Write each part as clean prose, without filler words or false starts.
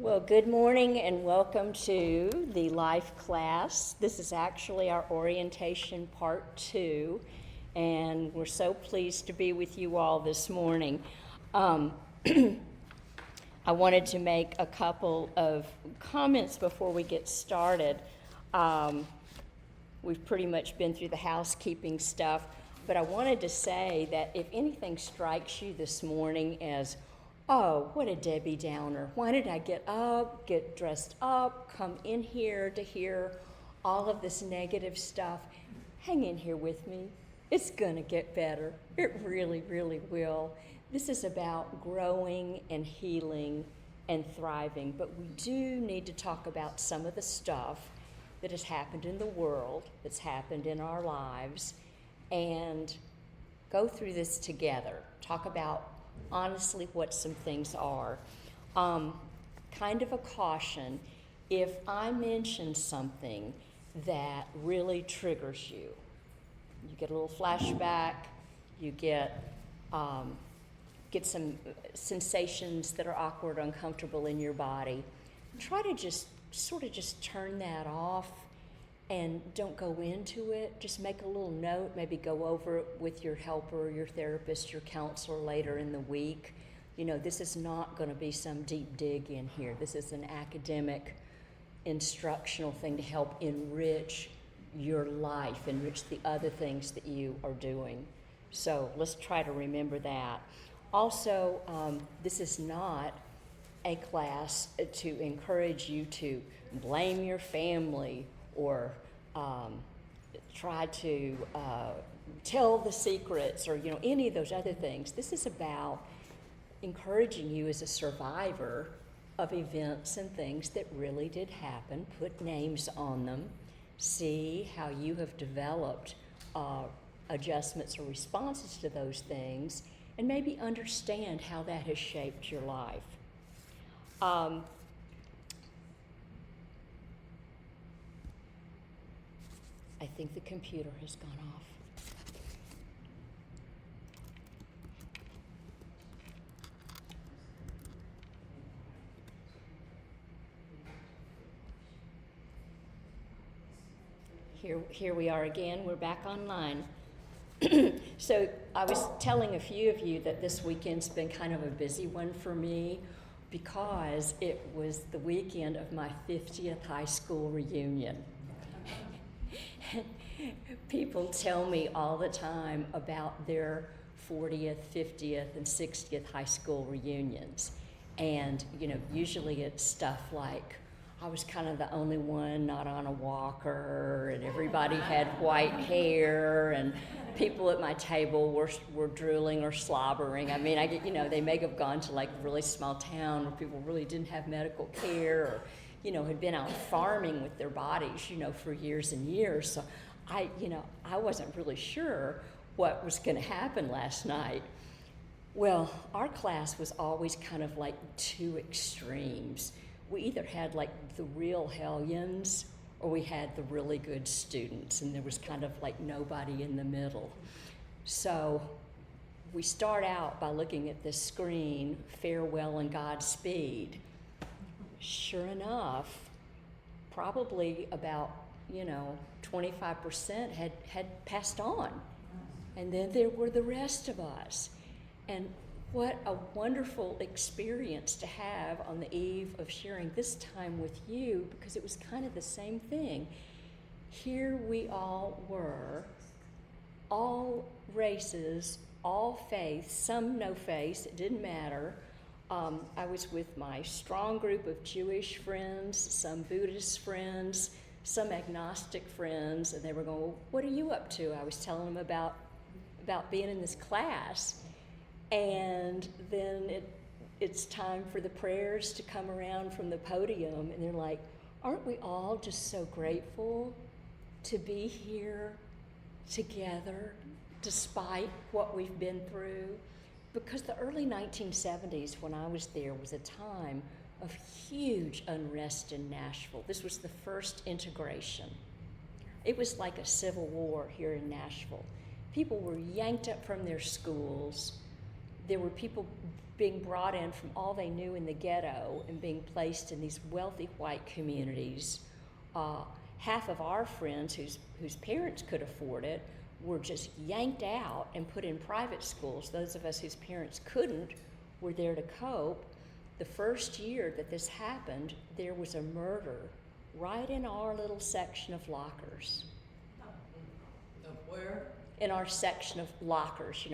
Well, good morning and welcome to the life class. This is actually our orientation part 2, and we're so pleased to be with you all this morning. I wanted to make a couple of comments before we get started. We've pretty much been through the housekeeping stuff, but I wanted to say that if anything strikes you this morning as, oh, what a Debbie Downer. Why did I get up, get dressed up, come in here to hear all of this negative stuff? Hang in here with me. It's gonna get better. It really, really will. This is about growing and healing and thriving, but we do need to talk about some of the stuff that has happened in the world, that's happened in our lives, and go through this together. Talk about honestly what some things are. Kind of a caution, if I mention something that really triggers you, you get a little flashback, you get some sensations that are awkward, uncomfortable in your body, try to just turn that off and don't go into it. Just make a little note, maybe go over it with your helper, your therapist, your counselor later in the week. You know, this is not going to be some deep dig in here. This is an academic, instructional thing to help enrich your life, enrich the other things that you are doing. So let's try to remember that. Also, this is not a class to encourage you to blame your family or try to tell the secrets or any of those other things. This is about encouraging you as a survivor of events and things that really did happen. Put names on them. See how you have developed adjustments or responses to those things, and maybe understand how that has shaped your life. I think the computer has gone off. Here we are again. We're back online. So I was telling a few of you that this weekend's been kind of a busy one for me because it was the weekend of my 50th high school reunion. People tell me all the time about their 40th, 50th, and 60th high school reunions. And, usually it's stuff like, I was kind of the only one not on a walker, and everybody had white hair, and people at my table were drooling or slobbering. I mean, they may have gone to like a really small town where people really didn't have medical care, or had been out farming with their bodies, for years and years. So I wasn't really sure what was going to happen last night. Well, our class was always kind of like two extremes. We either had like the real hellions or we had the really good students, and there was kind of like nobody in the middle. So we start out by looking at this screen, farewell and Godspeed. Sure enough, probably about 25% had passed on, and then there were the rest of us. And what a wonderful experience to have on the eve of sharing this time with you, because it was kind of the same thing. Here we all were, all races, all faiths, some no faith, it didn't matter. I was with my strong group of Jewish friends, some Buddhist friends, some agnostic friends, and they were going, well, what are you up to? I was telling them about being in this class. And then it's time for the prayers to come around from the podium, and they're like, aren't we all just so grateful to be here together despite what we've been through? Because the early 1970s, when I was there, was a time of huge unrest in Nashville. This was the first integration. It was like a civil war here in Nashville. People were yanked up from their schools. there were people being brought in from all they knew in the ghetto and being placed in these wealthy white communities. Half of our friends whose parents could afford it were just yanked out and put in private schools. Those of us whose parents couldn't were there to cope. The first year that this happened, there was a murder right in our little section of lockers. Where? In our section of lockers,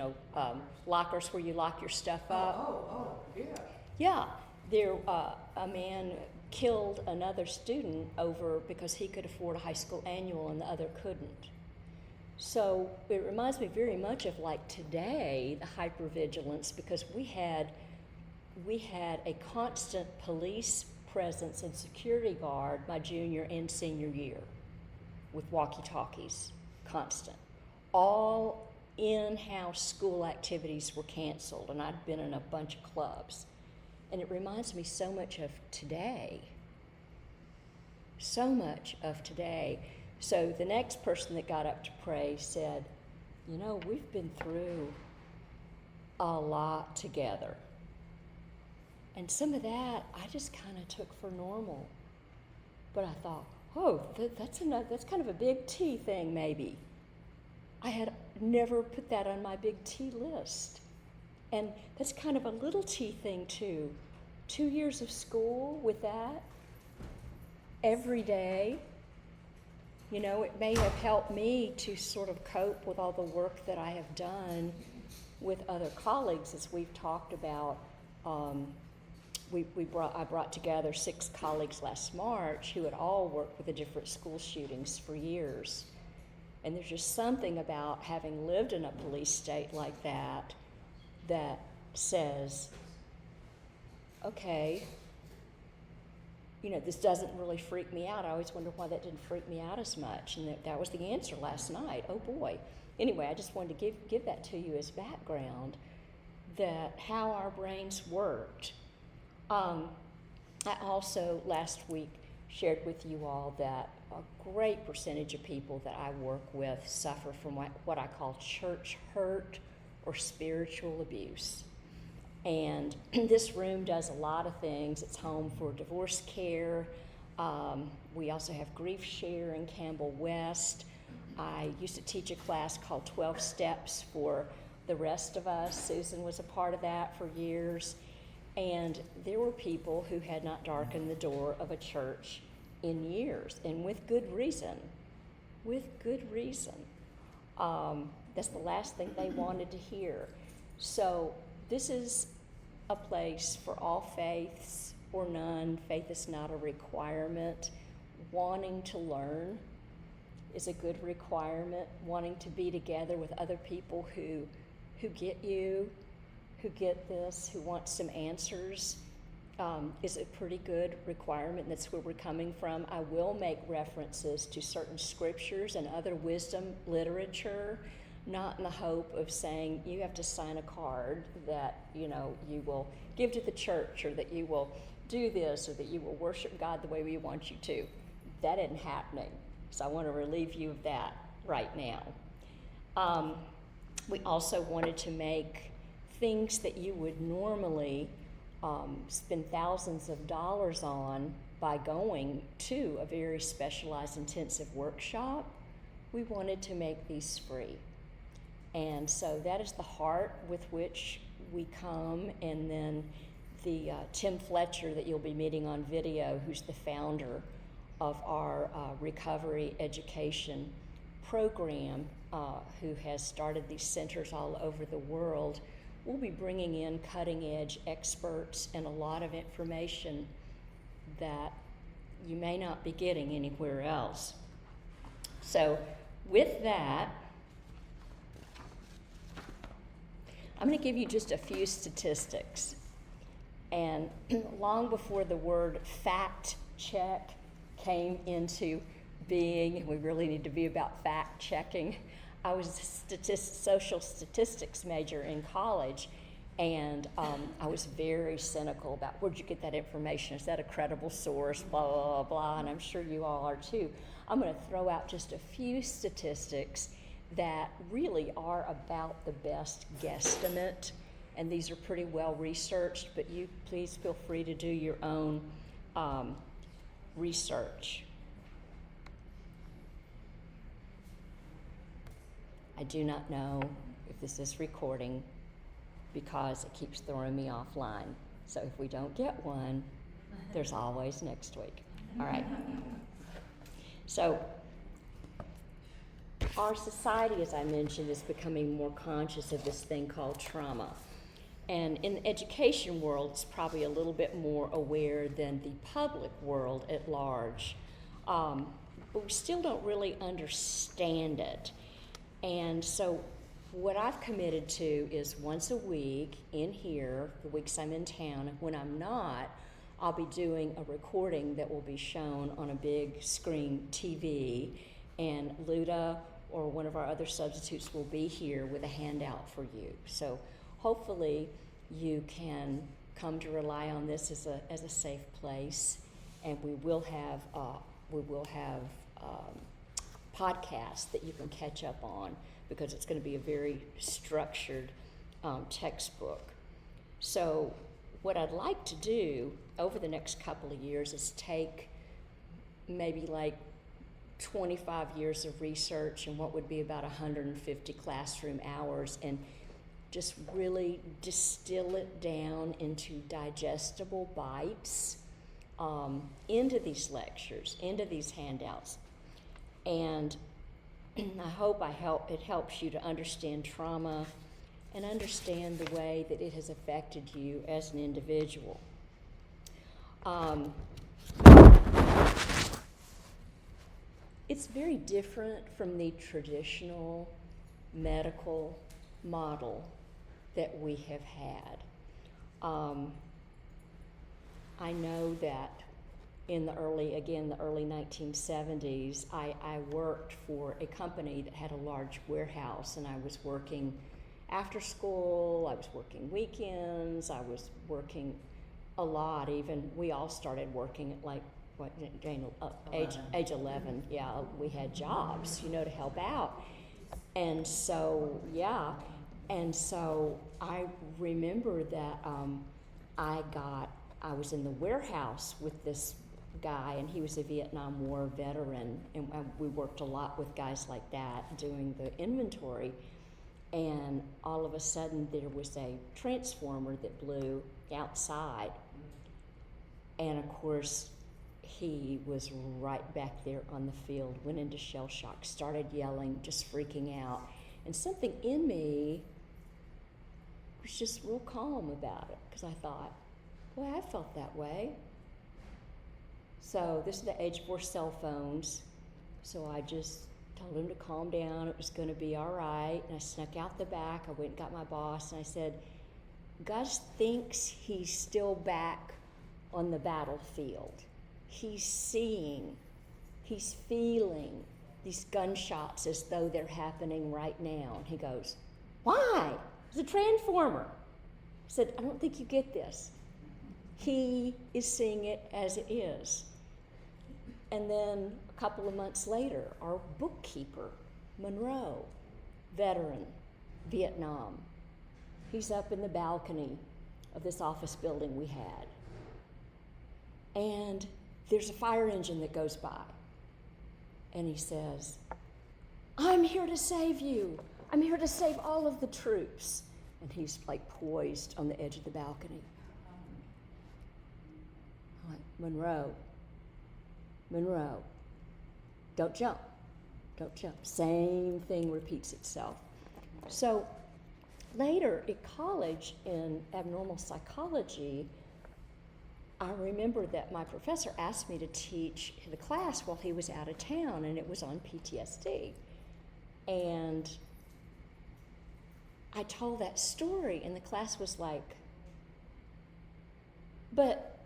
lockers where you lock your stuff up. Yeah. Yeah, there, a man killed another student because he could afford a high school annual and the other couldn't. So it reminds me very much of like today, the hypervigilance, because we had a constant police presence and security guard my junior and senior year with walkie-talkies, constant. All in-house school activities were canceled, and I'd been in a bunch of clubs. And it reminds me so much of today. So much of today. So the next person that got up to pray said, we've been through a lot together. And some of that I just kind of took for normal. But I thought, that's kind of a big T thing maybe. I had never put that on my big T list. And that's kind of a little T thing too. 2 years of school with that, every day. It may have helped me to sort of cope with all the work that I have done with other colleagues, as we've talked about. I brought together 6 colleagues last March who had all worked with the different school shootings for years. And there's just something about having lived in a police state like that that says, okay, this doesn't really freak me out. I always wonder why that didn't freak me out as much. And that was the answer last night. Oh boy. Anyway, I just wanted to give that to you as background, that how our brains worked. I also last week shared with you all that a great percentage of people that I work with suffer from what I call church hurt or spiritual abuse. And this room does a lot of things. It's home for divorce care. We also have Grief Share in Campbell West. I used to teach a class called 12 Steps for the rest of us. Susan was a part of that for years. And there were people who had not darkened the door of a church in years, and with good reason. With good reason. That's the last thing they wanted to hear. So this is a place for all faiths or none. Faith is not a requirement. Wanting to learn is a good requirement. Wanting to be together with other people who get you, who get this, who want some answers, is a pretty good requirement. That's where we're coming from. I will make references to certain scriptures and other wisdom literature, not in the hope of saying you have to sign a card that you will give to the church, or that you will do this, or that you will worship God the way we want you to. That isn't happening. So I want to relieve you of that right now. We also wanted to make things that you would normally spend thousands of dollars on by going to a very specialized intensive workshop. We wanted to make these free. And so that is the heart with which we come. And then the Tim Fletcher that you'll be meeting on video, who's the founder of our recovery education program, who has started these centers all over the world, we'll be bringing in cutting-edge experts and a lot of information that you may not be getting anywhere else. So with that, I'm going to give you just a few statistics. And long before the word fact check came into being, and we really need to be about fact checking, I was a social statistics major in college, and I was very cynical about where'd you get that information? Is that a credible source? Blah, blah, blah, blah, and I'm sure you all are too. I'm going to throw out just a few statistics that really are about the best guesstimate. and these are pretty well researched, but you please feel free to do your own research. I do not know if this is recording because it keeps throwing me offline. So if we don't get one, there's always next week. All right. So our society, as I mentioned, is becoming more conscious of this thing called trauma. And in the education world, it's probably a little bit more aware than the public world at large. But we still don't really understand it. And so what I've committed to is once a week in here, the weeks I'm in town, and when I'm not, I'll be doing a recording that will be shown on a big screen TV, and Luda or one of our other substitutes will be here with a handout for you. So hopefully you can come to rely on this as a safe place, and we will have podcasts that you can catch up on, because it's going to be a very structured textbook. So what I'd like to do over the next couple of years is take maybe like 25 years of research and what would be about 150 classroom hours, and just really distill it down into digestible bites into these lectures, into these handouts. And I hope it helps you to understand trauma and understand the way that it has affected you as an individual. It's very different from the traditional medical model that we have had. I know that in the early 1970s, I worked for a company that had a large warehouse, and I was working after school, I was working weekends, I was working a lot. Even we all started working at like age 11. Yeah, we had jobs, to help out. And so I remember that I was in the warehouse with this guy, and he was a Vietnam War veteran, and we worked a lot with guys like that doing the inventory. And all of a sudden there was a transformer that blew outside, and of course he was right back there on the field, went into shell shock, started yelling, just freaking out, and something in me was just real calm about it, because I thought, boy, I felt that way. So this is the age before cell phones, so I just told him to calm down, it was going to be all right, and I snuck out the back. I went and got my boss, and I said, Gus thinks he's still back on the battlefield. He's seeing, he's feeling these gunshots as though they're happening right now. And he goes, why? It's a transformer. I said, I don't think you get this. He is seeing it as it is. And then a couple of months later, our bookkeeper, Monroe, veteran, Vietnam, he's up in the balcony of this office building we had. And there's a fire engine that goes by. And he says, I'm here to save you. I'm here to save all of the troops. And he's like poised on the edge of the balcony. I'm like, Monroe, don't jump. Same thing repeats itself. So later at college in abnormal psychology, I remember that my professor asked me to teach the class while he was out of town, and it was on PTSD. And I told that story, and the class was like, but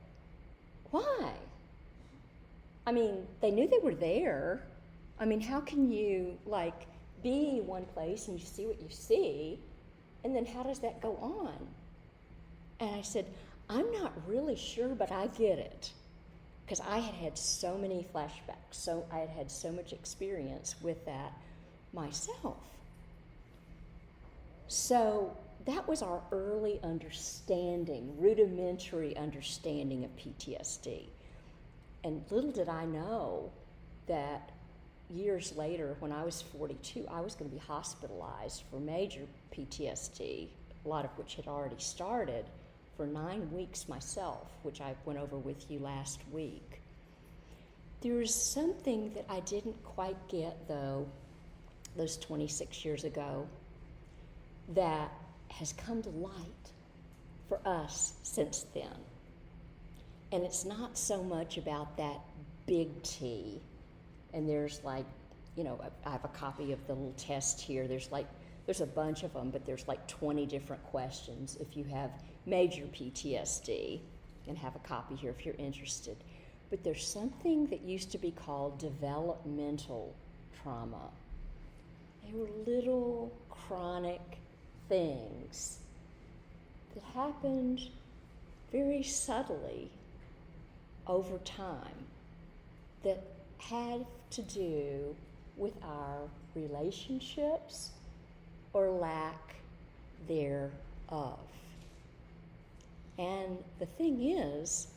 why? I mean, they knew they were there. I mean, how can you, be one place and you see what you see, and then how does that go on? And I said, I'm not really sure, but I get it. Because I had had so many flashbacks, so I had had so much experience with that myself. So that was our early understanding, rudimentary understanding of PTSD. And little did I know that years later, when I was 42, I was going to be hospitalized for major PTSD, a lot of which had already started, for 9 weeks myself, which I went over with you last week. There was something that I didn't quite get, though, those 26 years ago, that has come to light for us since then. And it's not so much about that big T. And there's like, you know, I have a copy of the little test here. There's a bunch of them, but there's like 20 different questions. If you have major PTSD, and have a copy here if you're interested. But there's something that used to be called developmental trauma. They were little chronic things that happened very subtly over time that had to do with our relationships or lack thereof. And the thing is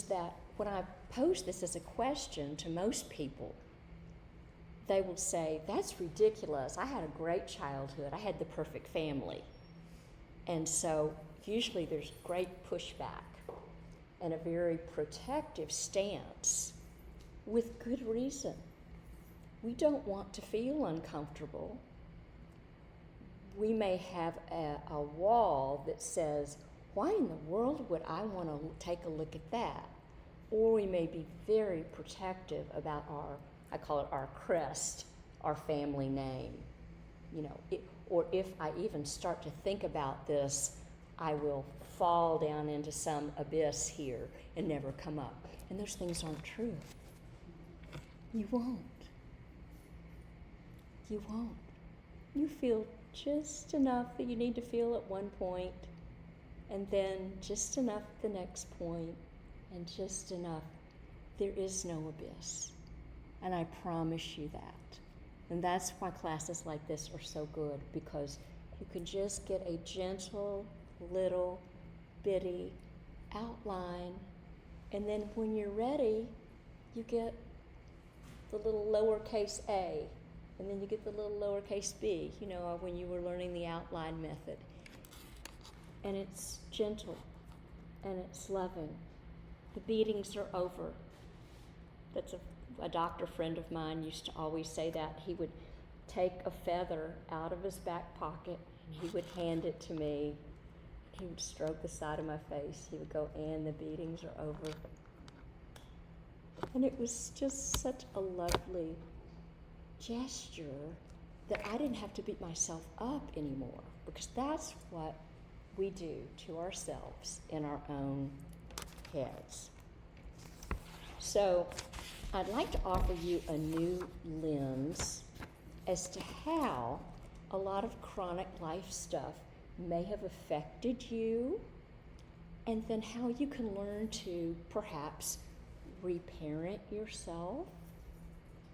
that when I pose this as a question to most people, they will say, that's ridiculous. I had a great childhood. I had the perfect family. And so usually there's great pushback and a very protective stance with good reason. We don't want to feel uncomfortable. We may have a wall that says, why in the world would I want to take a look at that? Or we may be very protective about I call it our crest, our family name. You know, or if I even start to think about this, I will fall down into some abyss here and never come up. And those things aren't true. You won't. You won't. You feel just enough that you need to feel at one point, and then just enough at the next point, and just enough. There is no abyss. And I promise you that. And that's why classes like this are so good, because you can just get a gentle, little, bitty outline, and then when you're ready, you get the little lowercase a, and then you get the little lowercase b, you know, when you were learning the outline method. And it's gentle, and it's loving. The beatings are over. That's a doctor friend of mine used to always say that. He would take a feather out of his back pocket, and he would hand it to me. He would stroke the side of my face. He would go, and the beatings are over. And it was just such a lovely gesture that I didn't have to beat myself up anymore, because that's what we do to ourselves in our own heads. So I'd like to offer you a new lens as to how a lot of chronic life stuff may have affected you, and then how you can learn to perhaps reparent yourself,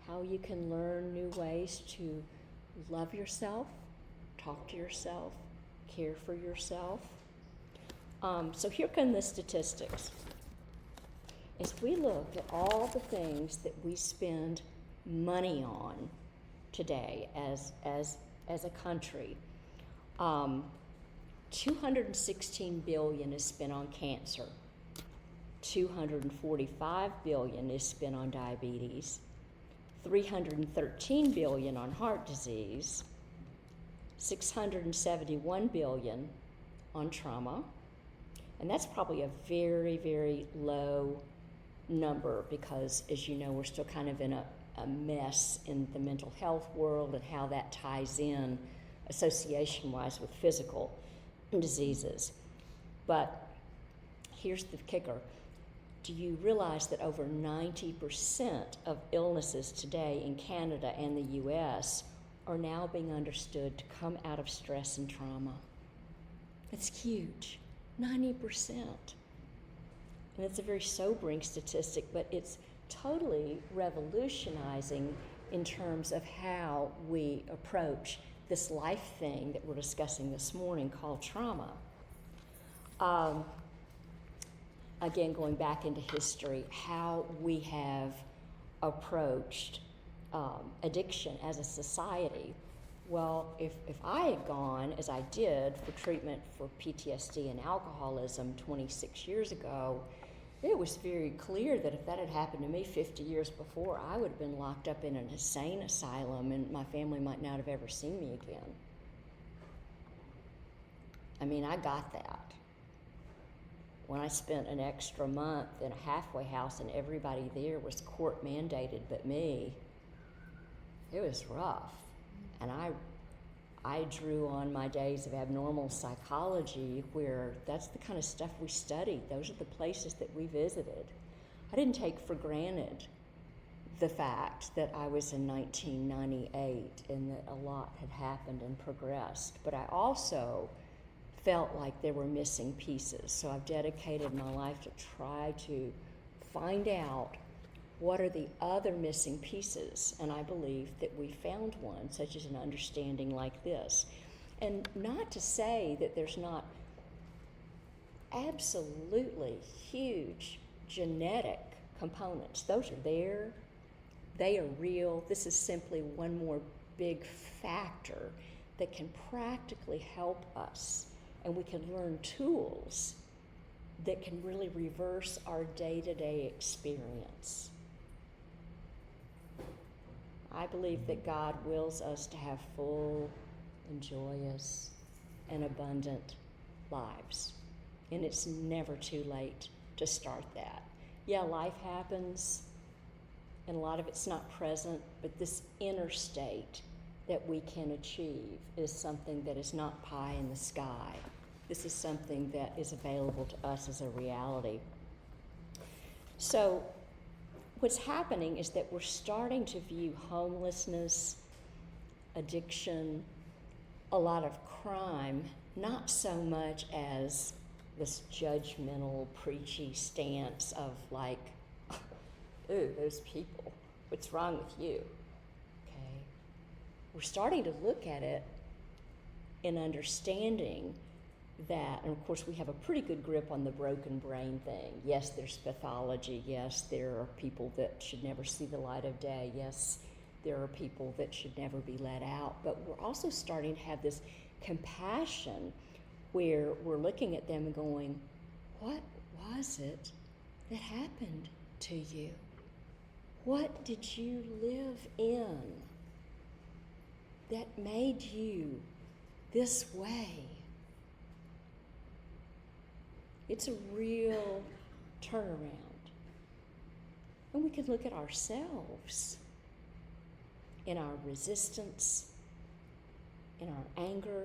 how you can learn new ways to love yourself, talk to yourself, care for yourself. So here come the statistics. As we look at all the things that we spend money on today as a country, 216 billion is spent on cancer, 245 billion is spent on diabetes, 313 billion on heart disease, 671 billion on trauma, and that's probably a very, very low number, because as you know, we're still kind of in a mess in the mental health world and how that ties in association-wise with physical diseases. But here's the kicker. Do you realize that over 90% of illnesses today in Canada and the US are now being understood to come out of stress and trauma? It's huge, 90%. And it's a very sobering statistic, but it's totally revolutionizing in terms of how we approach this life thing that we're discussing this morning called trauma. Again, going back into history, how we have approached addiction as a society. Well, if I had gone, as I did, for treatment for PTSD and alcoholism 26 years ago, it was very clear that if that had happened to me 50 years before, I would have been locked up in an insane asylum and my family might not have ever seen me again. I mean, I got that. When I spent an extra month in a halfway house and everybody there was court mandated but me, it was rough. And I drew on my days of abnormal psychology, where that's the kind of stuff we studied. Those are the places that we visited. I didn't take for granted the fact that I was in 1998 and that a lot had happened and progressed. But I also felt like there were missing pieces. So I've dedicated my life to try to find out what are the other missing pieces? And I believe that we found one, such as an understanding like this. And not to say that there's not absolutely huge genetic components. Those are there. They are real. This is simply one more big factor that can practically help us. And we can learn tools that can really reverse our day-to-day experience. I believe that God wills us to have full and joyous and abundant lives. And it's never too late to start that. Yeah, life happens, and a lot of it's not present, but this inner state that we can achieve is something that is not pie in the sky. This is something that is available to us as a reality. So, what's happening is that we're starting to view homelessness, addiction, a lot of crime, not so much as this judgmental, preachy stance of like, ooh, those people, what's wrong with you? Okay. We're starting to look at it in understanding that, and of course we have a pretty good grip on the broken brain thing. Yes, there's pathology. Yes, there are people that should never see the light of day. Yes, there are people that should never be let out. But we're also starting to have this compassion where we're looking at them and going, what was it that happened to you? What did you live in that made you this way? It's a real turnaround. And we can look at ourselves in our resistance, in our anger,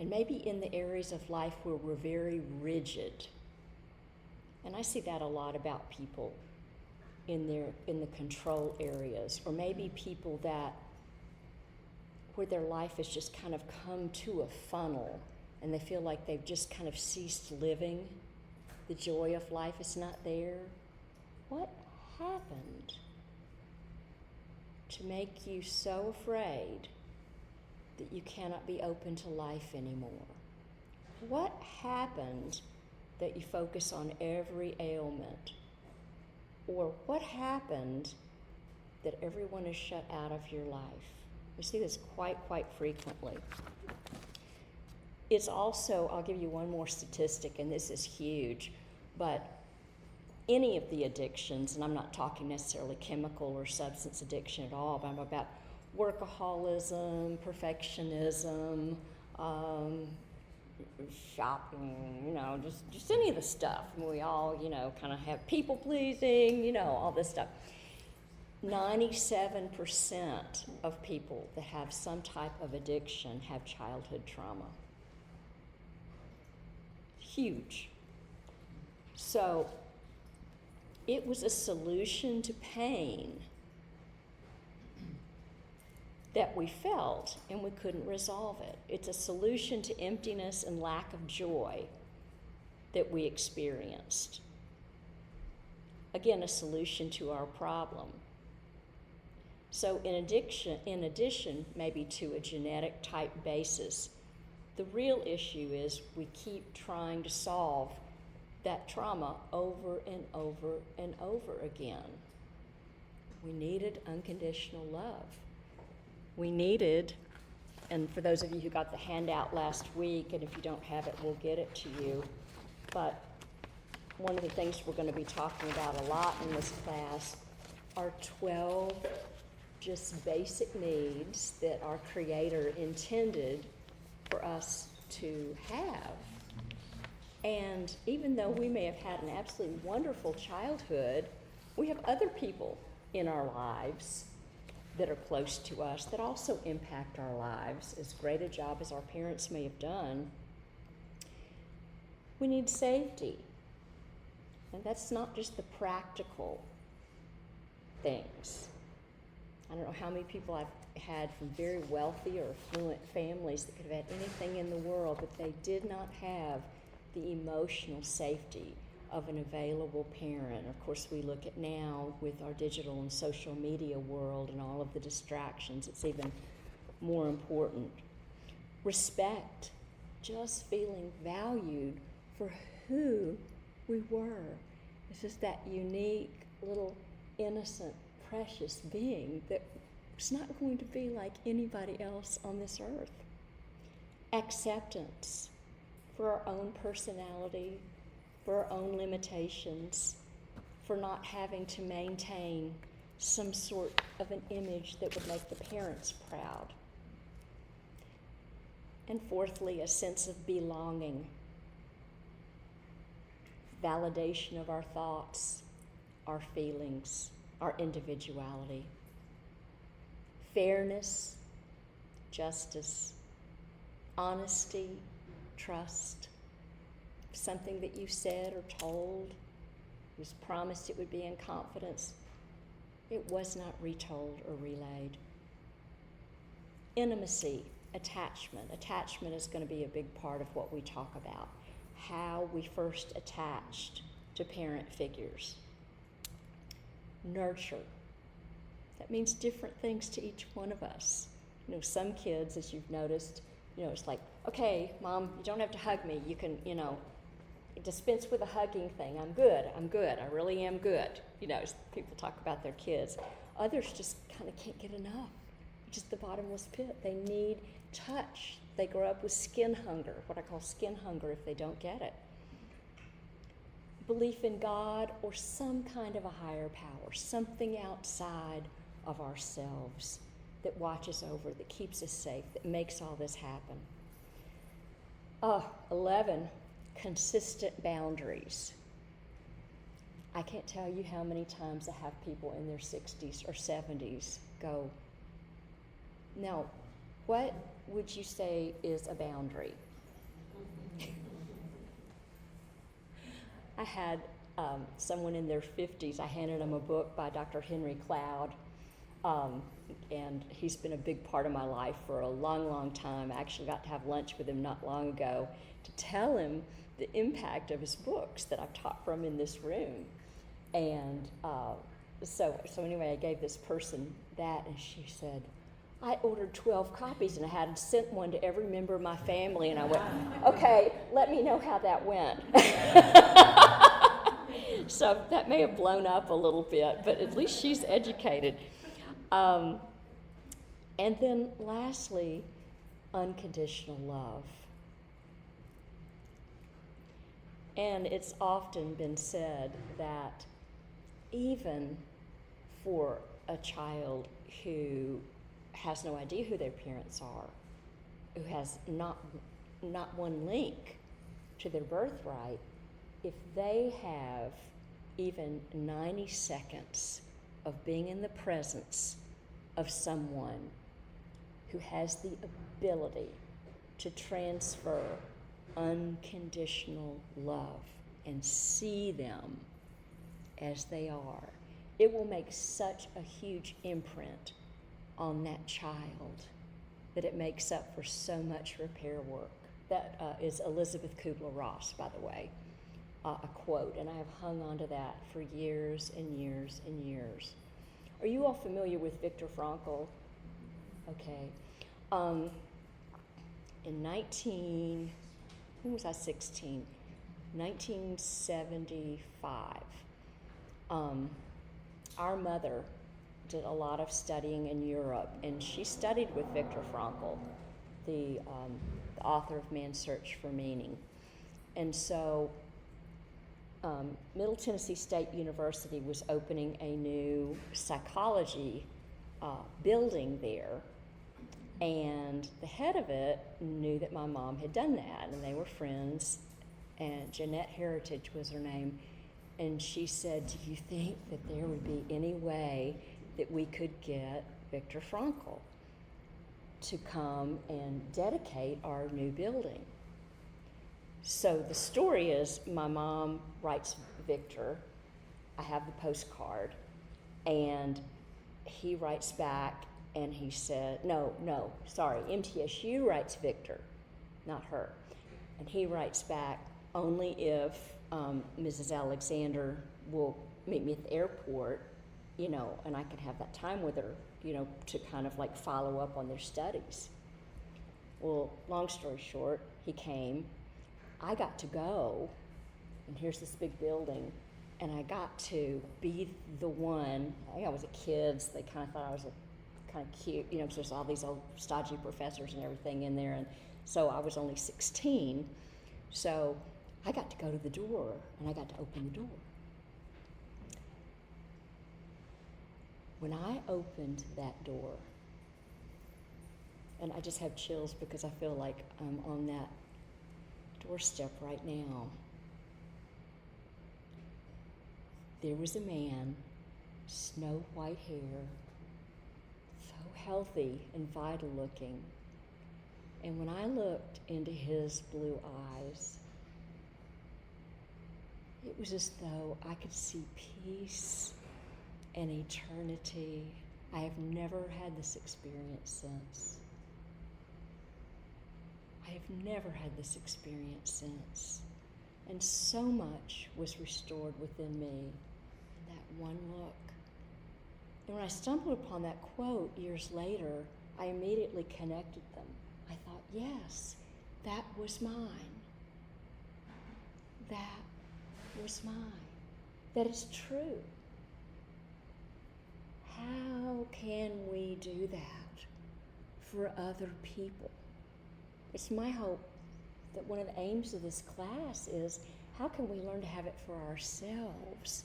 and maybe in the areas of life where we're very rigid. And I see that a lot about people in the control areas, or maybe people that where their life has just kind of come to a funnel and they feel like they've just kind of ceased living. The joy of life is not there. What happened to make you so afraid that you cannot be open to life anymore? What happened that you focus on every ailment? Or what happened that everyone is shut out of your life? We see this quite frequently. It's also, I'll give you one more statistic, and this is huge, but any of the addictions, and I'm not talking necessarily chemical or substance addiction at all, but I'm about workaholism, perfectionism, shopping, just any of the stuff. We all, kind of have people pleasing, all this stuff. 97% of people that have some type of addiction have childhood trauma. Huge. So it was a solution to pain that we felt, and we couldn't resolve it. It's a solution to emptiness and lack of joy that we experienced. Again, a solution to our problem. So in addition maybe to a genetic type basis, the real issue is we keep trying to solve that trauma over and over and over again. We needed unconditional love. We needed, and for those of you who got the handout last week, and if you don't have it, we'll get it to you, but one of the things we're going to be talking about a lot in this class are 12 just basic needs that our Creator intended for us to have. And even though we may have had an absolutely wonderful childhood, we have other people in our lives that are close to us that also impact our lives. As great a job as our parents may have done, we need safety. And that's not just the practical things. I don't know how many people I've had from very wealthy or affluent families that could have had anything in the world, but they did not have the emotional safety of an available parent. Of course, we look at now with our digital and social media world and all of the distractions, it's even more important. Respect, just feeling valued for who we were. It's just that unique, little, innocent, precious being that was not going to be like anybody else on this earth. Acceptance for our own personality, for our own limitations, for not having to maintain some sort of an image that would make the parents proud. And fourthly, a sense of belonging, validation of our thoughts, our feelings, our individuality, fairness, justice, honesty, trust. Something that you said or told, was promised it would be in confidence, it was not retold or relayed. Intimacy, attachment. Attachment is going to be a big part of what we talk about. How we first attached to parent figures. Nurture. That means different things to each one of us. You know, some kids, as you've noticed, it's like, okay, Mom, you don't have to hug me. You can, dispense with a hugging thing. I'm good. I really am good. People talk about their kids. Others just kind of can't get enough. Just the bottomless pit. They need touch. They grow up with skin hunger, what I call skin hunger if they don't get it. Belief in God or some kind of a higher power, something outside of ourselves that watches over, that keeps us safe, that makes all this happen. 11, consistent boundaries. I can't tell you how many times I have people in their 60s or 70s go, now, what would you say is a boundary? I had someone in their 50s, I handed them a book by Dr. Henry Cloud, and he's been a big part of my life for a long, long time. I actually got to have lunch with him not long ago to tell him the impact of his books that I've taught from in this room. And so anyway, I gave this person that, and she said, I ordered 12 copies and I had sent one to every member of my family, and I went, okay, let me know how that went. So that may have blown up a little bit, but at least she's educated. And then lastly, unconditional love. And it's often been said that even for a child who has no idea who their parents are, who has not one link to their birthright, if they have even 90 seconds of being in the presence of someone who has the ability to transfer unconditional love and see them as they are, it will make such a huge imprint on that child that it makes up for so much repair work. That is Elizabeth Kubler-Ross, by the way, a quote, and I have hung on to that for years and years and years. Are you all familiar with Viktor Frankl? Okay. In when was I 16? 1975. Our mother did a lot of studying in Europe, and she studied with Viktor Frankl, the author of Man's Search for Meaning. And so Middle Tennessee State University was opening a new psychology building there, and the head of it knew that my mom had done that, and they were friends, and Jeanette Heritage was her name, and she said, do you think that there would be any way that we could get Viktor Frankl to come and dedicate our new building? So the story is, my mom writes Victor, I have the postcard, and he writes back and he said, MTSU writes Victor, not her. And he writes back, only if Mrs. Alexander will meet me at the airport, and I can have that time with her, to kind of like follow up on their studies. Well, long story short, he came. I got to go, and here's this big building, and I got to be the one. I was a kid, so they kind of thought I was kind of cute, because there's all these old stodgy professors and everything in there, and so I was only 16, so I got to go to the door, and I got to open the door. When I opened that door, and I just have chills because I feel like I'm on that doorstep right now. There was a man, snow white hair, so healthy and vital looking. And when I looked into his blue eyes, it was as though I could see peace and eternity. I have never had this experience since. I have never had this experience since. And so much was restored within me in that one look. And when I stumbled upon that quote years later, I immediately connected them. I thought, yes, that was mine. That was mine. That is true. How can we do that for other people? It's my hope that one of the aims of this class is, how can we learn to have it for ourselves?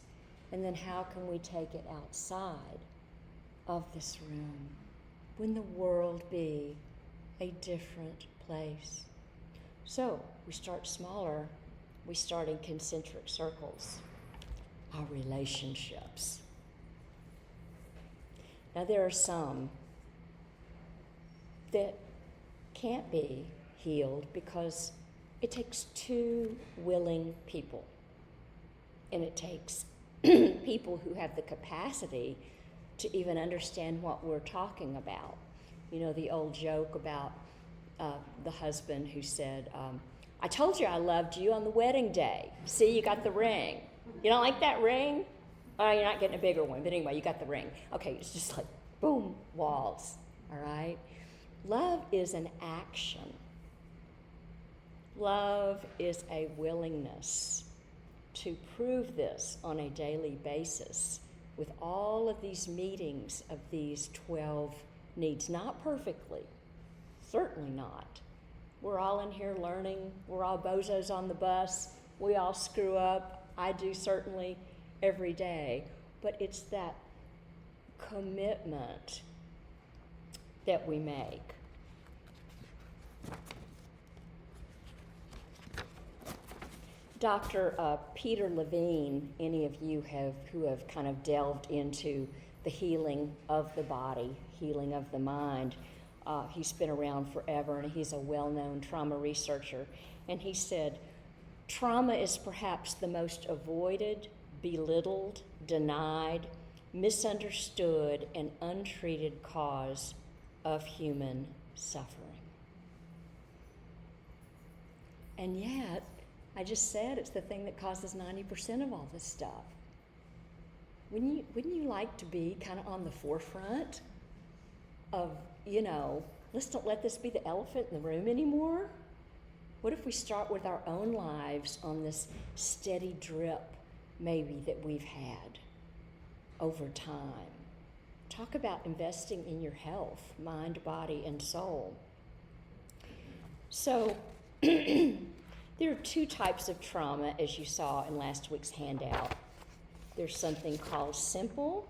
And then how can we take it outside of this room? When the world be a different place? So we start smaller. We start in concentric circles, our relationships. Now there are some that can't be healed because it takes two willing people. And it takes people who have the capacity to even understand what we're talking about. The old joke about the husband who said, I told you I loved you on the wedding day. See, you got the ring. You don't like that ring? Oh, you're not getting a bigger one, but anyway, you got the ring. Okay, it's just like, boom, walls, all right? Love is an action. Love is a willingness to prove this on a daily basis with all of these meetings of these 12 needs. Not perfectly, certainly not. We're all in here learning. We're all bozos on the bus. We all screw up. I do certainly every day. But it's that commitment that we make. Dr. Peter Levine, any of you who have kind of delved into the healing of the body, healing of the mind, he's been around forever, and he's a well-known trauma researcher. And he said, trauma is perhaps the most avoided, belittled, denied, misunderstood, and untreated cause of human suffering. And yet, I just said it's the thing that causes 90% of all this stuff. wouldn't you like to be kind of on the forefront of, let's don't let this be the elephant in the room anymore? What if we start with our own lives on this steady drip, maybe, that we've had over time? Talk about investing in your health, mind, body, and soul. So, there are two types of trauma, as you saw in last week's handout. There's something called simple.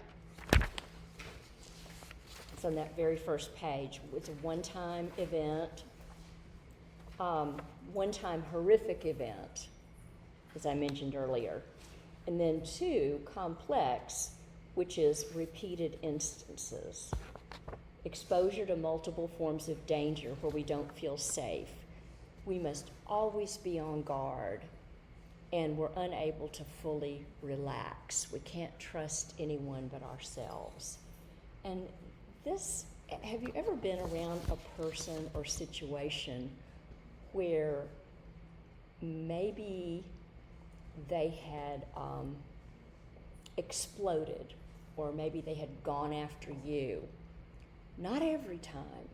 It's on that very first page. It's a one-time event, one-time horrific event, as I mentioned earlier. And then two, complex, which is repeated instances. Exposure to multiple forms of danger where we don't feel safe. We must always be on guard, and we're unable to fully relax. We can't trust anyone but ourselves. And this, have you ever been around a person or situation where maybe they had exploded, or maybe they had gone after you? Not every time,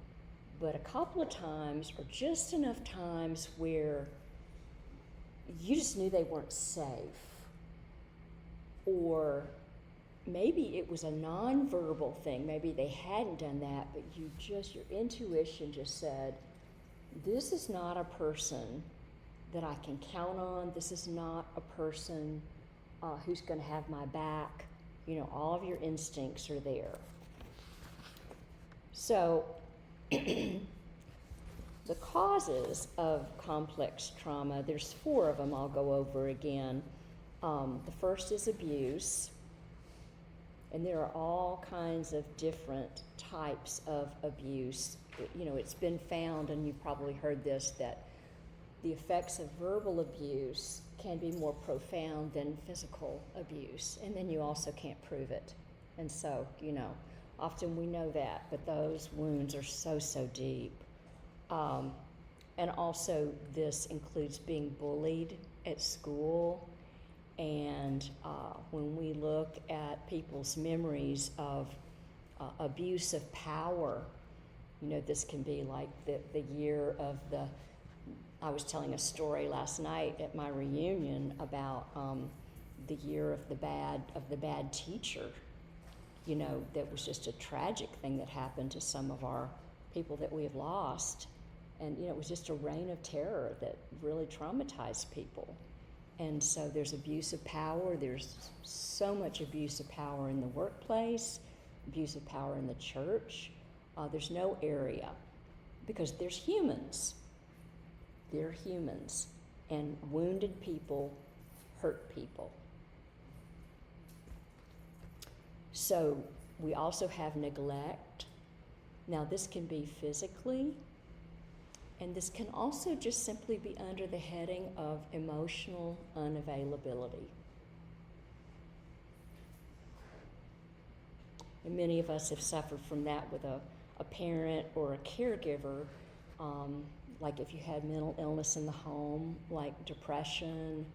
but a couple of times, or just enough times where you just knew they weren't safe. Or maybe it was a nonverbal thing. Maybe they hadn't done that, but your intuition just said, this is not a person that I can count on. This is not a person who's going to have my back. All of your instincts are there. So, the causes of complex trauma, there's 4 of them I'll go over again. The first is abuse, and there are all kinds of different types of abuse. It's been found, and you've probably heard this, that the effects of verbal abuse can be more profound than physical abuse, and then you also can't prove it. And so, often we know that, but those wounds are so deep. And also this includes being bullied at school. And when we look at people's memories of abuse of power, this can be like the year of I was telling a story last night at my reunion about the year of the bad teacher. That was just a tragic thing that happened to some of our people that we have lost. And, it was just a reign of terror that really traumatized people. And so there's abuse of power. There's so much abuse of power in the workplace, abuse of power in the church. There's no area, because there's humans. They're humans. And wounded people hurt people. So we also have neglect. Now this can be physically, and this can also just simply be under the heading of emotional unavailability. And many of us have suffered from that with a parent or a caregiver, like if you had mental illness in the home, like depression,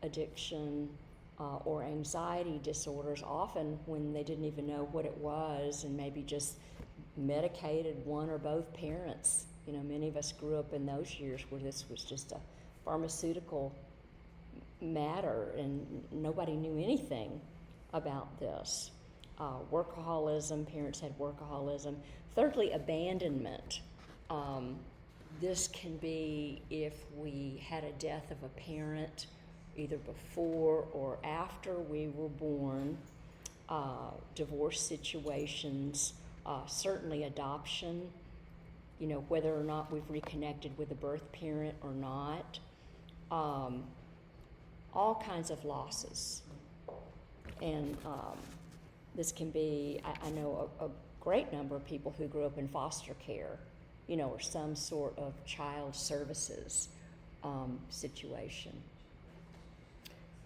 addiction, or anxiety disorders, often when they didn't even know what it was, and maybe just medicated one or both parents. Many of us grew up in those years where this was just a pharmaceutical matter, and nobody knew anything about this. Workaholism, parents had workaholism. Thirdly, abandonment. This can be if we had a death of a parent, either before or after we were born, divorce situations, certainly adoption, whether or not we've reconnected with a birth parent or not, all kinds of losses. And this can be, I know a great number of people who grew up in foster care, or some sort of child services situation.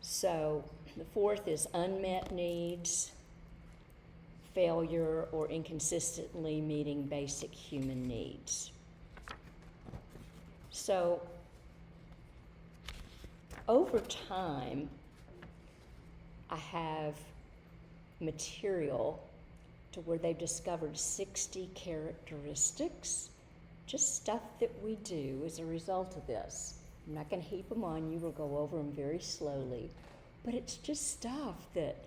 So the fourth is unmet needs, failure or inconsistently meeting basic human needs. So over time, I have material to where they've discovered 60 characteristics, just stuff that we do as a result of this. I'm not going to heap them on you, we'll go over them very slowly, but it's just stuff that,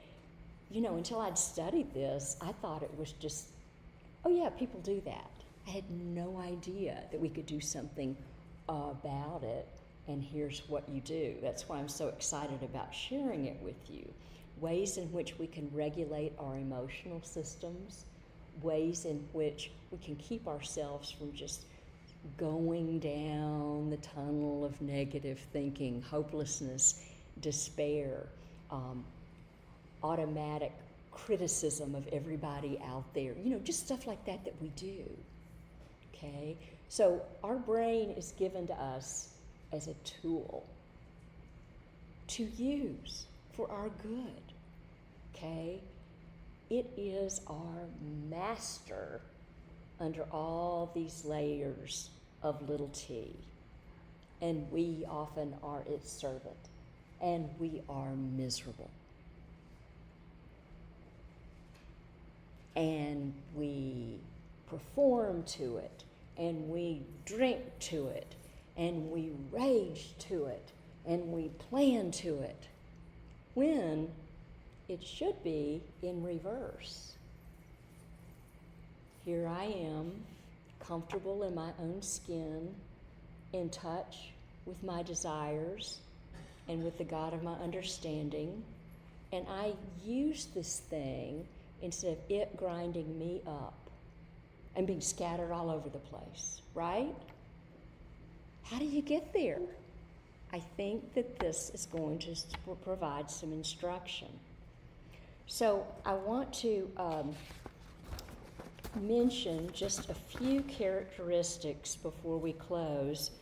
until I'd studied this, I thought it was just, oh yeah, people do that. I had no idea that we could do something about it, and here's what you do. That's why I'm so excited about sharing it with you. Ways in which we can regulate our emotional systems, ways in which we can keep ourselves from just going down the tunnel of negative thinking, hopelessness, despair, automatic criticism of everybody out there, just stuff like that we do, okay? So our brain is given to us as a tool to use for our good, okay? It is our master under all these layers of little t, and we often are its servant, and we are miserable. And we perform to it, and we drink to it, and we rage to it, and we plan to it, when it should be in reverse. Here I am, comfortable in my own skin, in touch with my desires and with the God of my understanding, and I use this thing instead of it grinding me up and being scattered all over the place, right? How do you get there? I think that this is going to provide some instruction. So I want to mention just a few characteristics before we close,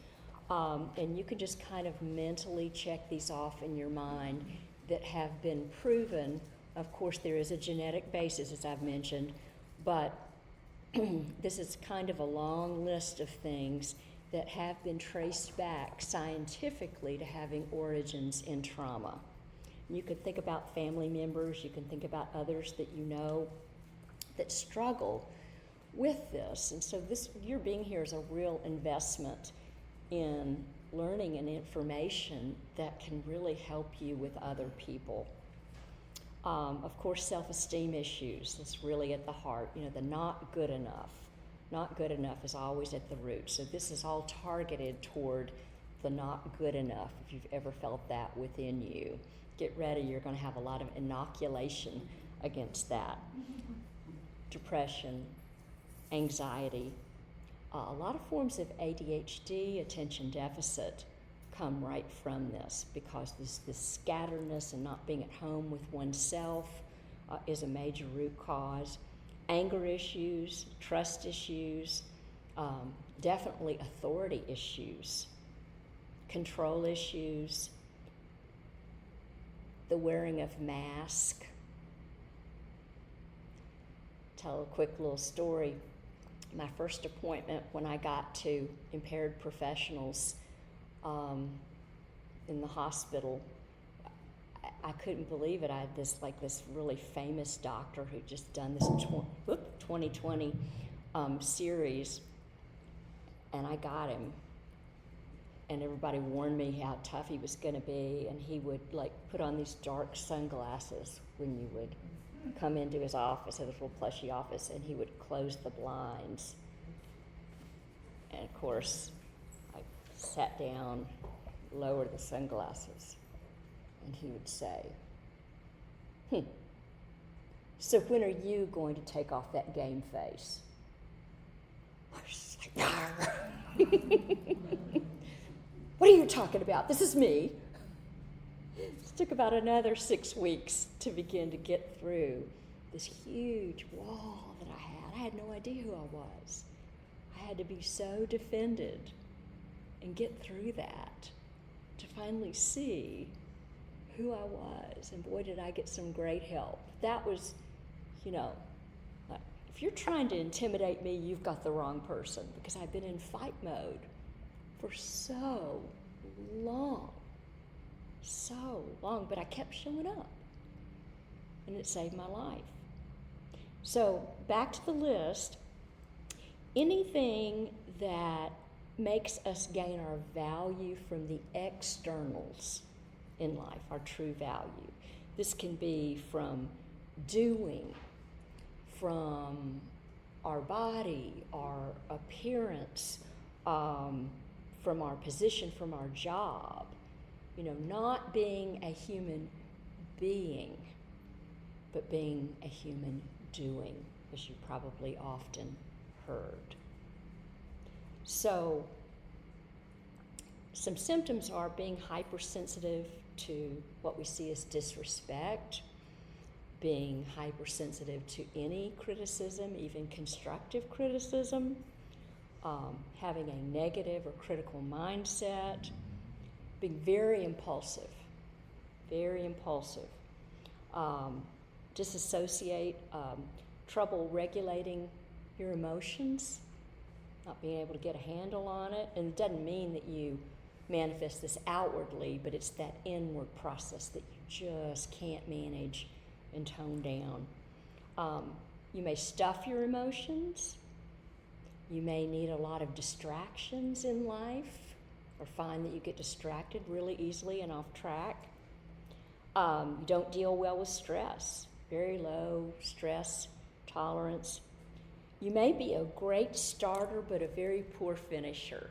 and you can just kind of mentally check these off in your mind that have been proven. Of course, there is a genetic basis, as I've mentioned, but this is kind of a long list of things that have been traced back scientifically to having origins in trauma. You could think about family members, you can think about others that you know that struggle with this. And so your being here is a real investment in learning and information that can really help you with other people. Of course, self-esteem issues, that's really at the heart. The not good enough. Not good enough is always at the root. So this is all targeted toward the not good enough, if you've ever felt that within you. Get ready, you're going to have a lot of inoculation against that. Depression, anxiety, a lot of forms of ADHD, attention deficit, come right from this, because this scatteredness and not being at home with oneself is a major root cause. Anger issues, trust issues, definitely authority issues, control issues, the wearing of masks. Tell a quick little story. My first appointment when I got to impaired professionals in the hospital, I couldn't believe it. I had this really famous doctor who'd just done this 2020 series, and I got him. And everybody warned me how tough he was going to be, and he would put on these dark sunglasses when you would come into his office, his little plushy office, and he would close the blinds. And of course, I sat down, lowered the sunglasses, and he would say, so when are you going to take off that game face? I was like, what are you talking about? This is me. It took about another 6 weeks to begin to get through this huge wall that I had. I had no idea who I was. I had to be so defended and get through that to finally see who I was. And boy, did I get some great help. That was, if you're trying to intimidate me, you've got the wrong person, because I've been in fight mode for so long, but I kept showing up. and it saved my life. So back to the list, anything that makes us gain our value from the externals in life, our true value. This can be from doing, from our body, our appearance, from our position, from our job. Not being a human being, but being a human doing, as you probably often heard. So, some symptoms are being hypersensitive to what we see as disrespect, being hypersensitive to any criticism, even constructive criticism, having a negative or critical mindset, being very impulsive, disassociate, trouble regulating your emotions, not being able to get a handle on it. And it doesn't mean that you manifest this outwardly, but it's that inward process that you just can't manage and tone down. You may stuff your emotions. You may need a lot of distractions in life, or find that you get distracted really easily and off track. You don't deal well with stress, very low stress tolerance. You may be a great starter, but a very poor finisher,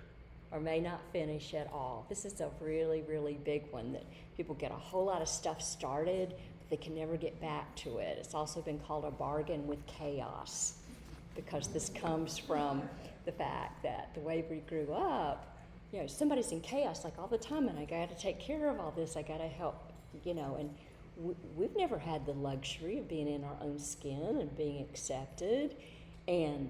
or may not finish at all. This is a really, really big one, that people get a whole lot of stuff started, but they can never get back to it. It's also been called a bargain with chaos, because this comes from the fact that the way we grew up, somebody's in chaos like all the time, and I got to take care of all this, I got to help, and we've never had the luxury of being in our own skin and being accepted. And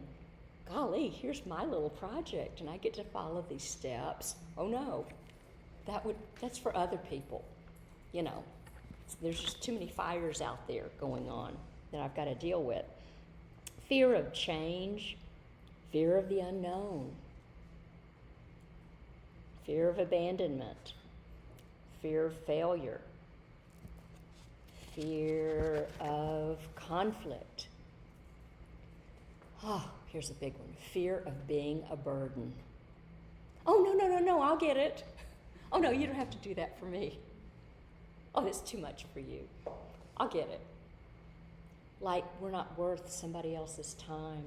golly, here's my little project, and I get to follow these steps. Oh no, that's for other people. There's just too many fires out there going on that I've got to deal with. Fear of change, fear of the unknown, fear of abandonment, fear of failure, fear of conflict. Here's a big one. Fear of being a burden. Oh, no, I'll get it. Oh, no, you don't have to do that for me. Oh, it's too much for you. I'll get it. Like we're not worth somebody else's time.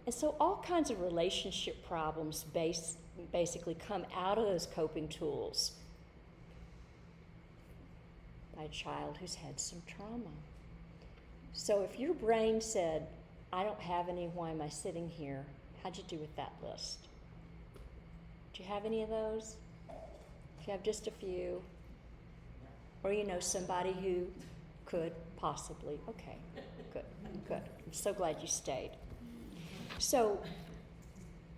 And so all kinds of relationship problems basically come out of those coping tools by a child who's had some trauma. So if your brain said, I don't have any, why am I sitting here? How'd you do with that list? Do you have any of those? If you have just a few, or somebody who could possibly, okay, good. I'm so glad you stayed. So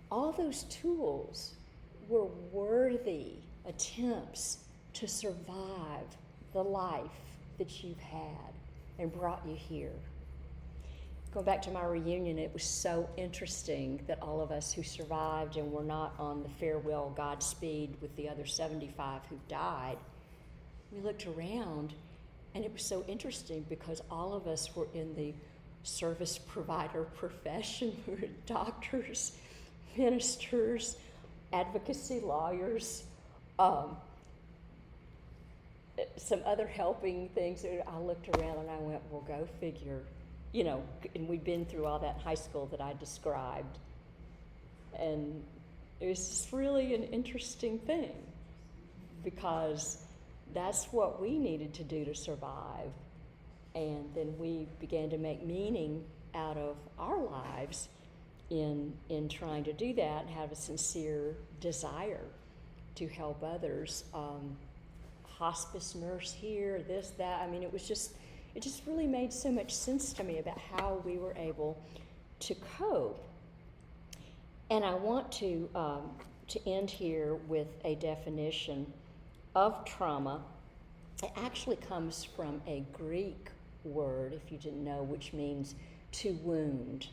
all those tools were worthy attempts to survive the life that you've had and brought you here. Going back to my reunion, it was so interesting that all of us who survived and were not on the farewell Godspeed with the other 75 who died, we looked around, and it was so interesting because all of us were in the service provider profession. We were doctors, ministers, advocacy lawyers, some other helping things. I looked around and I went, well, go figure. And we'd been through all that in high school that I described. And it was just really an interesting thing, because that's what we needed to do to survive. And then we began to make meaning out of our lives in trying to do that, and have a sincere desire to help others. Hospice nurse here, this, that. I mean, it just really made so much sense to me about how we were able to cope. And I want to end here with a definition of trauma. It actually comes from a Greek word, if you didn't know, which means to wound.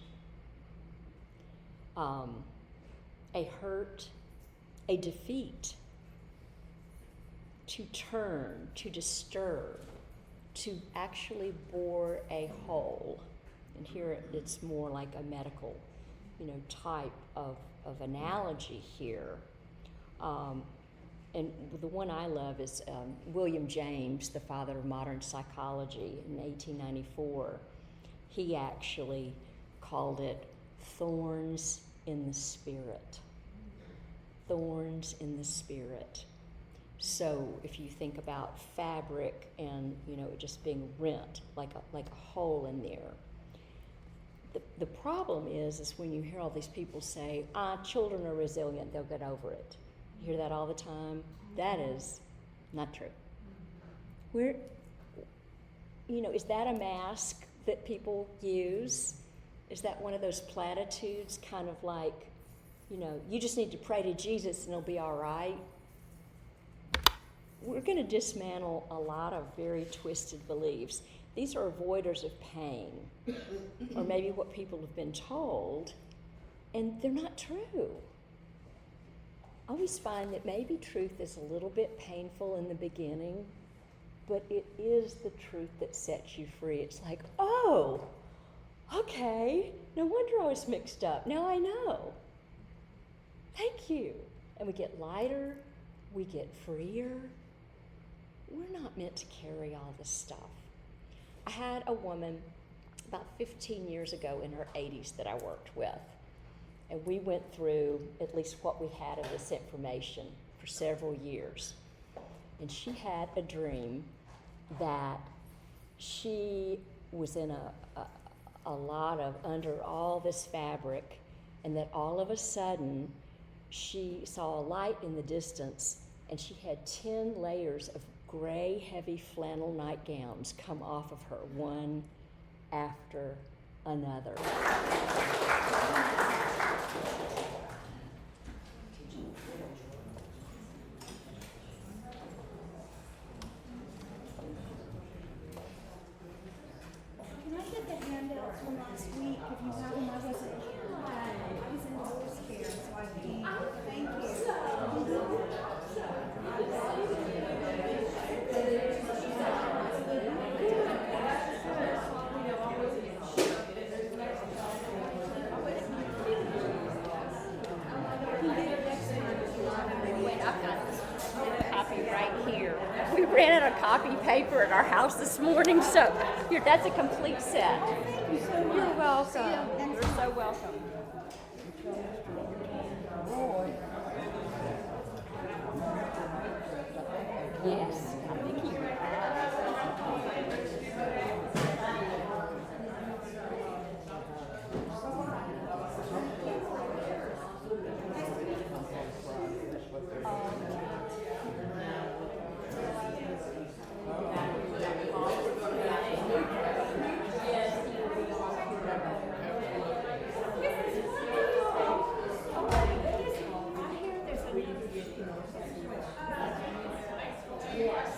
A hurt, a defeat, to turn, to disturb, to actually bore a hole. And here it's more like a medical, type of analogy here. And the one I love is William James, the father of modern psychology, in 1894. He actually called it thorns in the spirit. Thorns in the spirit. So if you think about fabric and it just being rent, like a hole in there. The problem is when you hear all these people say, children are resilient, they'll get over it. You hear that all the time. That is not true. Is that a mask that people use? Is that one of those platitudes, kind of like, you just need to pray to Jesus and it'll be all right? We're going to dismantle a lot of very twisted beliefs. These are avoiders of pain, or maybe what people have been told, and they're not true. I always find that maybe truth is a little bit painful in the beginning, but it is the truth that sets you free. It's like, oh, okay, no wonder I was mixed up. Now I know. Thank you. And we get lighter, we get freer. We're not meant to carry all this stuff. I had a woman about 15 years ago in her 80s that I worked with. And we went through at least what we had of this information for several years. And she had a dream that she was in a lot of, under all this fabric, and that all of a sudden she saw a light in the distance, and she had 10 layers of gray, heavy flannel nightgowns come off of her, one after another. Can I get the handouts from last week if you have them? I was in divorce care, so I can't. Thank you. We ran out of copy paper at our house this morning, so here, that's a complete set. You're welcome. You're so welcome. Yes, I think he Yes.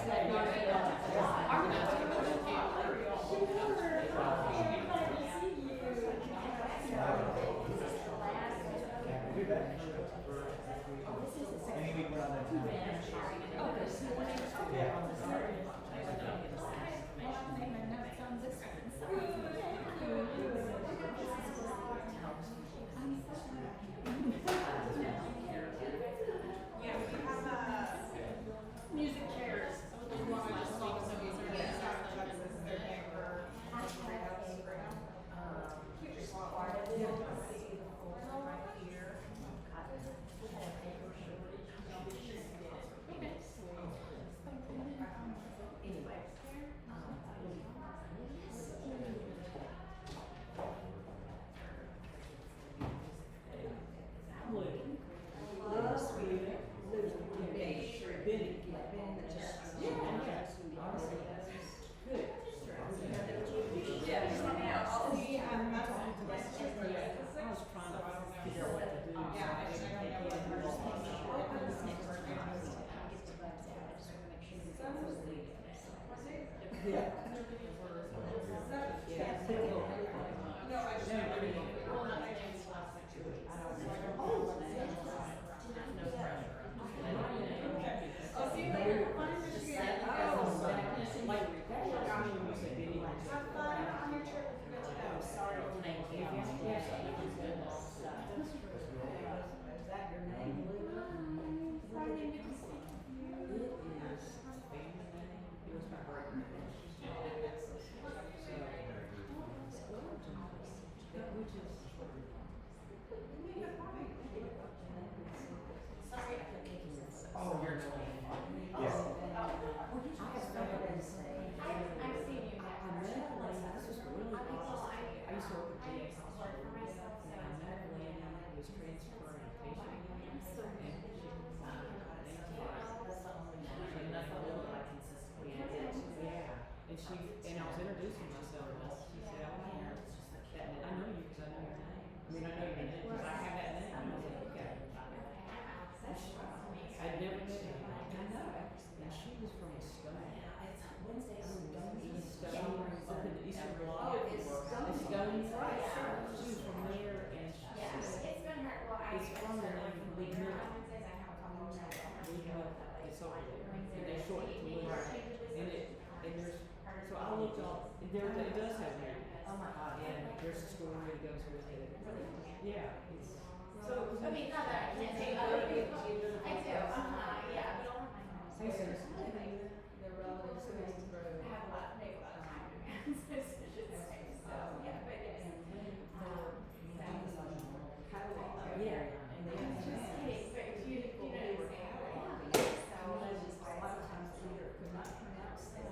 over there, and they shorten it to Woodmont. And there's, so I looked up, it does have hair. Oh my God. And there's a story that goes with it. Yeah, it's. So, I mean, not that I can't take other people. I do, yeah. Hey, Sarah. Their relatives who have through. Have a lot, make a lot of time. So, yeah, but yes. Yeah. And they have just kidding, but you know what I'm saying? So, A lot of times either could not pronounce things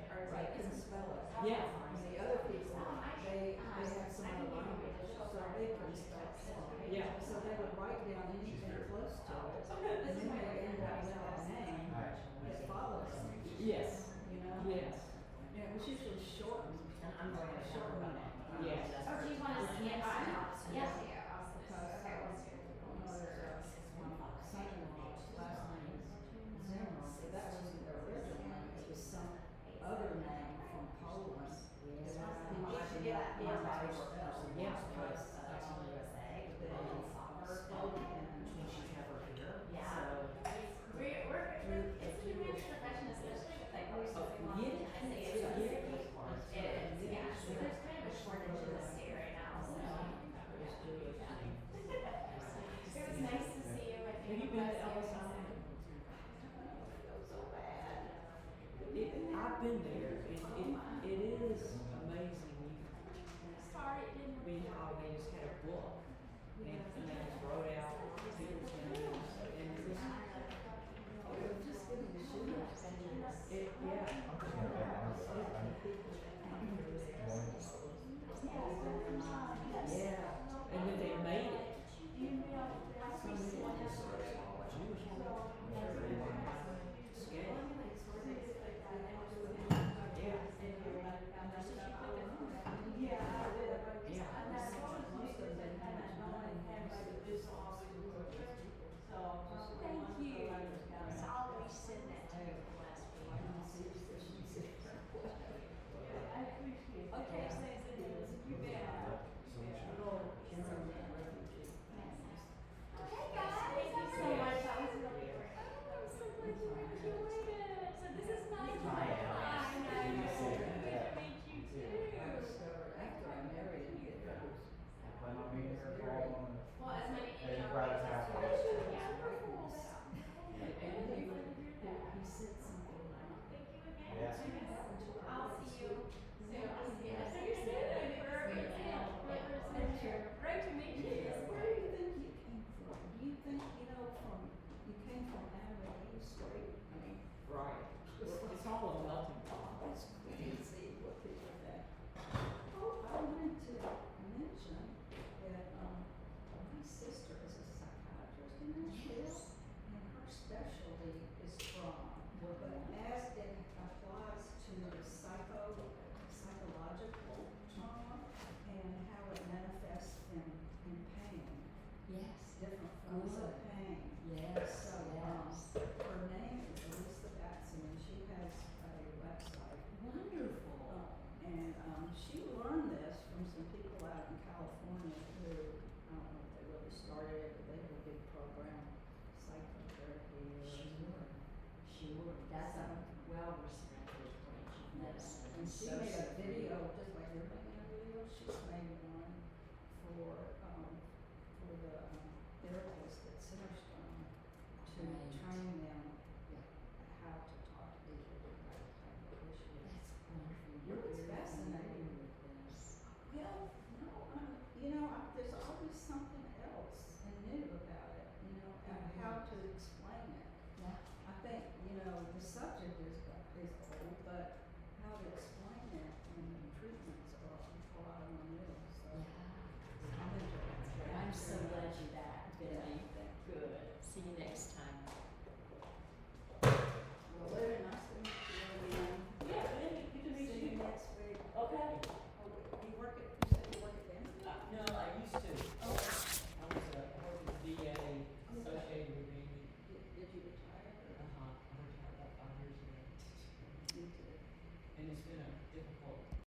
or they couldn't spell it. Yeah. And the other people, they have some other language, so they couldn't spell it. Yeah. So they would write down anything close to it, and then they end up with a name that follows them. Yes. You know? Yes. And it was usually shortened. I'm going to Shortened. Yes. Oh, do you want to see it? Yes, yeah. Son-in-law's last name is Zimmer, but that wasn't their original name, it was some other name from Poland. Yeah. It's a new profession, especially with like research. I say it's it is, yeah. So there's kind of a shortage in the state right now, so. It was nice to see you. Have you been to Ellis Island? So bad. I've been there. It is amazing. Sorry, it didn't. They just had a book, and they just wrote out people's names, and it was, Just getting the shoes. yeah, and then they made it. Some of them were just Jewish scale. Thank you. So I'll resend that to you last week. I appreciate it. Okay, thanks. You bet. Hey guys, thank you so much. That was really great. I'm so glad you enjoyed it. So this is nice. Hi, nice. Good to meet you too. After I married him, he Plan on being here for all on Well, as many the people. private house. he said something like, Thank you again. Yes. I'll see you soon. I'll see you. So you're soon. Great to meet you. where do you think you came from? Do you think, you came from Amarillo straight? I mean, Right. It's all a melting pot. that's crazy what people think. Oh, I wanted to mention that, my sister is a psychiatrist in Nashville, and her specialty is trauma. But as it applies to psychological trauma and how it manifests in pain, Yes. different forms of pain. Yes. So, her name is Elisa Batson, and she has a website. Wonderful. And she learned this from some people out in California who, I don't know if they really started it, but they have a big program, psychotherapy. Sure. That's a well-respected branch of medicine. And she made a video, just like you're making a video, she's made one for the therapists at Centerstone to Right. train them Yeah. how to talk to people with that type of issue. That's wonderful. It was fascinating. With this. Well, no, there's always something else and new about it, and how to explain it. Yeah. I think, the subject is old, but how to explain